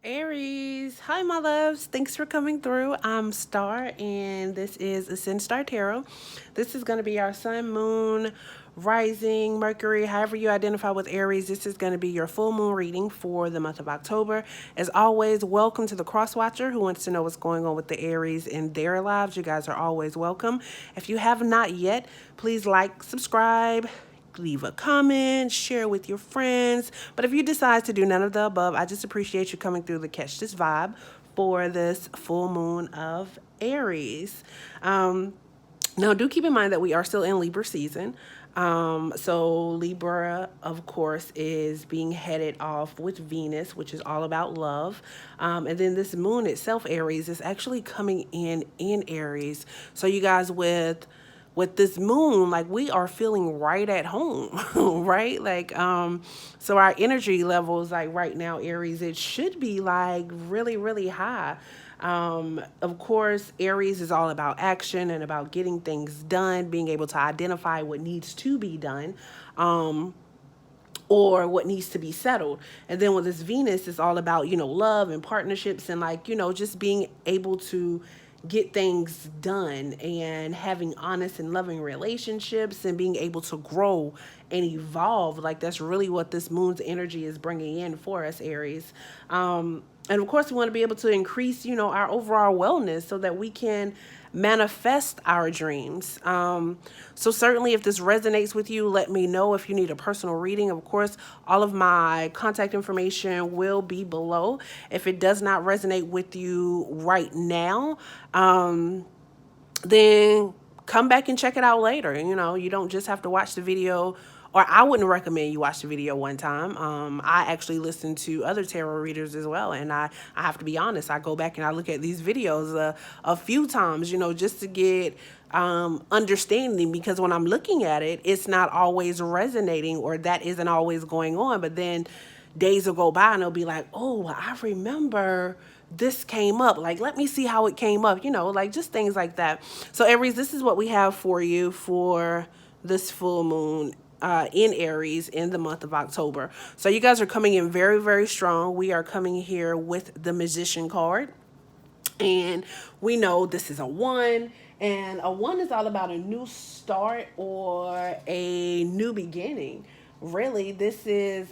Aries, hi my loves. Thanks for coming through. I'm Star and this is AscendStar Tarot. This is going to be our sun, moon, rising, Mercury, however you identify with Aries. This is going to be your full moon reading for the month of October. As always, welcome to the cross watcher who wants to know what's going on with the Aries in their lives. You guys are always welcome. If you have not yet, please like, subscribe, leave a comment, share with your friends. But if you decide to do none of the above, I just appreciate you coming through to catch this vibe for this full moon of Aries. Now, do keep in mind that we are still in Libra season. So Libra, of course, is being headed off with Venus, which is all about love. And then this moon itself, Aries, is actually coming in Aries. So you guys with this moon, like we are feeling right at home, right? So our energy levels, like right now, Aries, it should be like really, really high. Of course, Aries is all about action and about getting things done, being able to identify what needs to be done. Or what needs to be settled. And then with this Venus, it's all about, love and partnerships and just being able to get things done and having honest and loving relationships and being able to grow and evolve. Like that's really what this moon's energy is bringing in for us, Aries. And of course, we want to be able to increase, our overall wellness so that we can manifest our dreams. So certainly if this resonates with you, let me know. If you need a personal reading, of course, all of my contact information will be below. If it does not resonate with you right now, then come back and check it out later. You don't just have to watch the video, or I wouldn't recommend you watch the video one time. I actually listen to other tarot readers as well, and I have to be honest, I go back and I look at these videos a few times, just to get understanding, because when I'm looking at it, it's not always resonating, or that isn't always going on. But then days will go by and it'll be like, oh, I remember this came up. Like, let me see how it came up, like just things like that. So, Aries, this is what we have for you for this full moon in Aries in the month of October. So, you guys are coming in very, very strong. We are coming here with the Magician card. And we know this is a one. And a one is all about a new start or a new beginning. Really, this is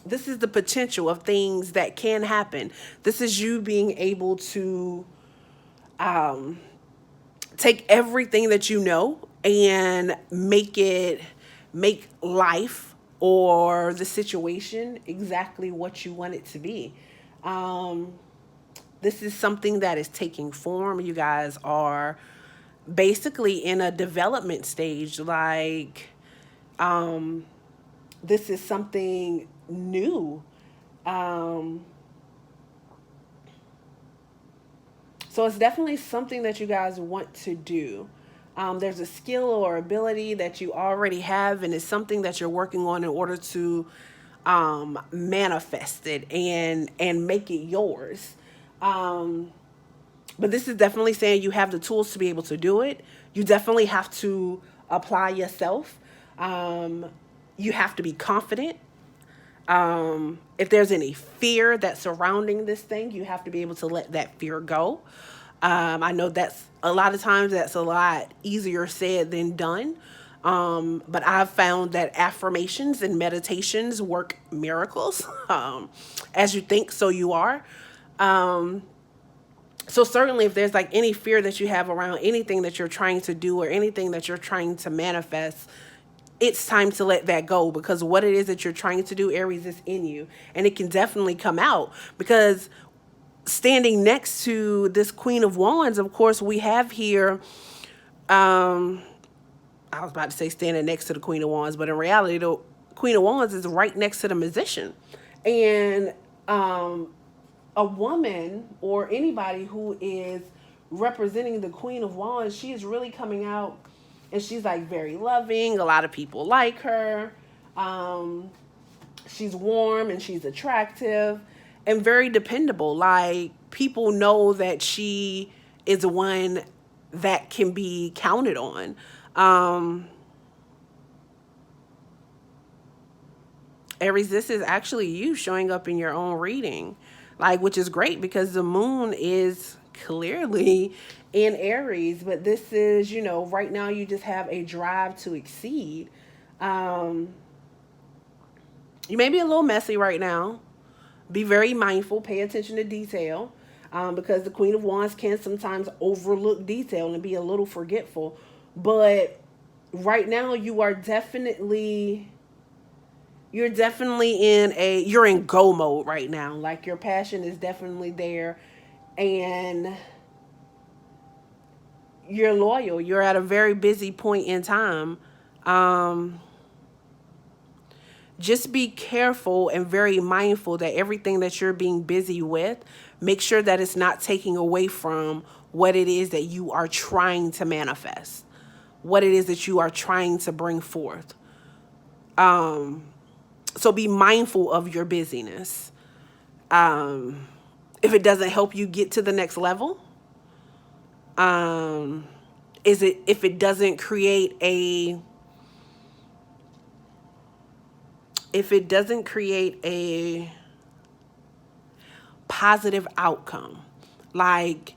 the potential of things that can happen. This is you being able to take everything that you know and make life or the situation exactly what you want it to be. This is something that is taking form. You guys are basically in a development stage. This is something new. Um, so it's definitely something that you guys want to do. There's a skill or ability that you already have, and it's something that you're working on in order to manifest it and make it yours. Um, but this is definitely saying you have the tools to be able to do it. You definitely have to apply yourself. Um, you have to be confident. If there's any fear that's surrounding this thing, you have to be able to let that fear go. I know that's a lot of times that's a lot easier said than done. But I've found that affirmations and meditations work miracles. As you think, so you are. Um, so certainly if there's like any fear that you have around anything that you're trying to do or anything that you're trying to manifest, it's time to let that go, because what it is that you're trying to do, Aries, is in you, and it can definitely come out. Because standing next to this Queen of Wands, of course, we have here, I was about to say standing next to the Queen of Wands, but in reality, the Queen of Wands is right next to the Magician. And a woman or anybody who is representing the Queen of Wands, she is really coming out and she's like very loving. A lot of people like her. Um, she's warm and she's attractive and very dependable. Like people know that she is one that can be counted on. Um, Aries, this is actually you showing up in your own reading, like, which is great because the moon is clearly in Aries, but this is, right now you just have a drive to exceed. Um, you may be a little messy right now. Be very mindful, pay attention to detail, because the Queen of Wands can sometimes overlook detail and be a little forgetful. But right now you're definitely you're in go mode right now. Like, your passion is definitely there, and you're loyal. You're at a very busy point in time. Um, just be careful and very mindful that everything that you're being busy with, make sure that it's not taking away from what it is that you are trying to manifest, what it is that you are trying to bring forth. So be mindful of your busyness. If it doesn't help you get to the next level, if it doesn't create a positive outcome, like,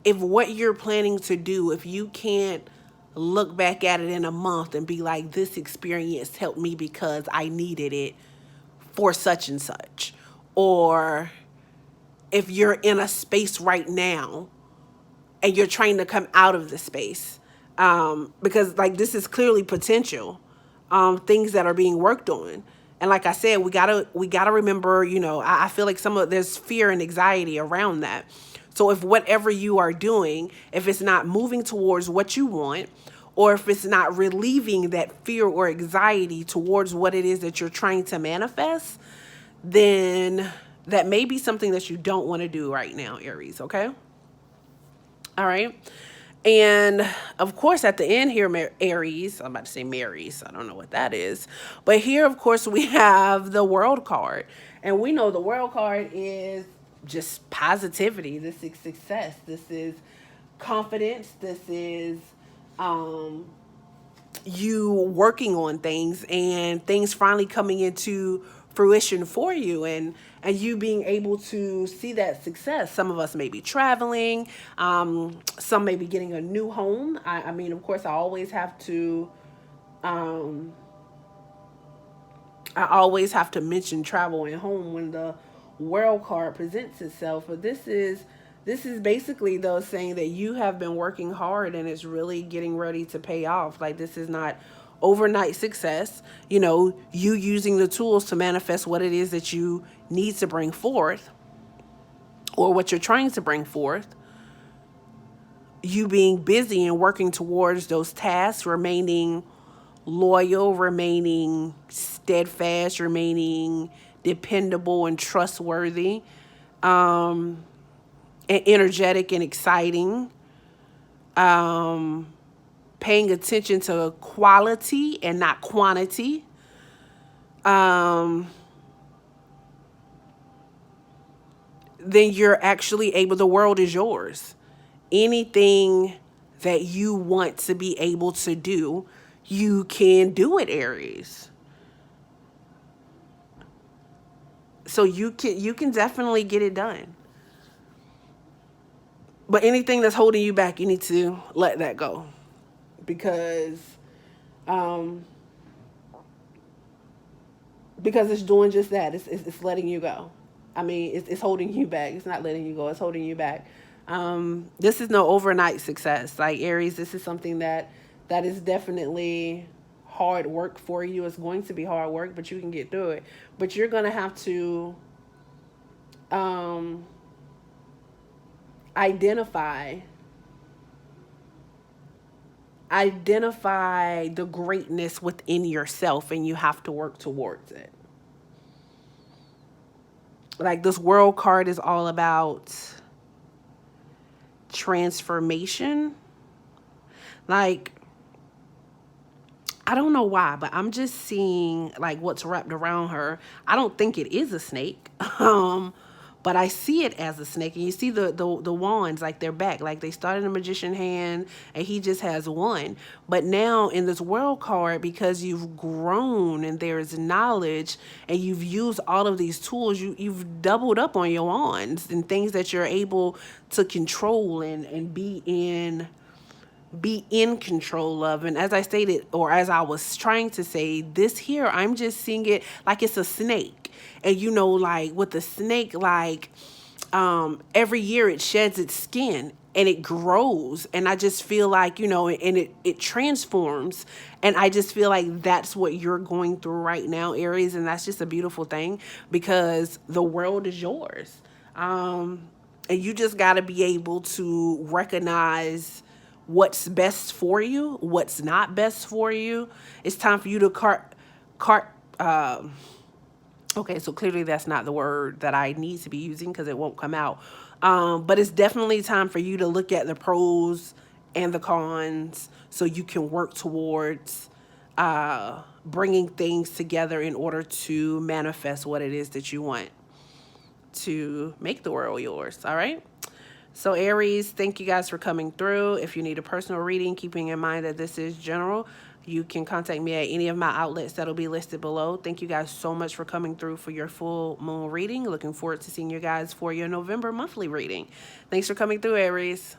if what you're planning to do, if you can't look back at it in a month and be like, this experience helped me because I needed it for such and such, or if you're in a space right now and you're trying to come out of the space, because, like, this is clearly potential, things that are being worked on. And like I said, we gotta remember, I feel like there's fear and anxiety around that. So if whatever you are doing, if it's not moving towards what you want, or if it's not relieving that fear or anxiety towards what it is that you're trying to manifest, then that may be something that you don't want to do right now, Aries, okay? All right. And of course, at the end here, Aries, I'm about to say Marys, I don't know what that is. But here, of course, we have the World card. And we know the World card is just positivity. This is success. This is confidence. This is you working on things and things finally coming into fruition for you, and you being able to see that success. Some of us may be traveling, some may be getting a new home. I mean, of course, um, I always have to mention travel and home when the World card presents itself. But this is basically, though, saying that you have been working hard and it's really getting ready to pay off. Like, this is not overnight success. You using the tools to manifest what it is that you need to bring forth, or what you're trying to bring forth. You being busy and working towards those tasks, remaining loyal, remaining steadfast, remaining dependable and trustworthy, and energetic and exciting, paying attention to quality and not quantity, then you're actually able, the world is yours. Anything that you want to be able to do, you can do it, Aries. So you can definitely get it done. But anything that's holding you back, you need to let that go, because um because it's doing just that. It's letting you go. I mean, it's holding you back. It's not letting you go. It's holding you back. This is no overnight success. Like, Aries, this is something that is definitely hard work for you. It's going to be hard work, but you can get through it. But you're going to have to um, identify the greatness within yourself, and you have to work towards it. Like, this World card is all about transformation. Like, I don't know why, but I'm just seeing, like, what's wrapped around her. I don't think it is a snake. but I see it as a snake. And you see the wands, like they're back, like they started a magician hand and he just has one. But now in this world card, because you've grown and there's knowledge and you've used all of these tools, you've doubled up on your wands and things that you're able to control and be in control of. And as I stated, or as I was trying to say, this here, I'm just seeing it like it's a snake. And you know, like with the snake, like every year it sheds its skin and it grows. And I just feel like, you know, and it transforms. And I just feel like that's what you're going through right now, Aries. And that's just a beautiful thing because the world is yours. And you just got to be able to recognize what's best for you, what's not best for you. It's time for you to cart. Okay, so clearly that's not the word that I need to be using because it won't come out. But it's definitely time for you to look at the pros and the cons so you can work towards bringing things together in order to manifest what it is that you want to make the world yours. All right. So Aries, thank you guys for coming through. If you need a personal reading, keeping in mind that this is general, you can contact me at any of my outlets that'll be listed below. Thank you guys so much for coming through for your full moon reading. Looking forward to seeing you guys for your November monthly reading. Thanks for coming through, Aries.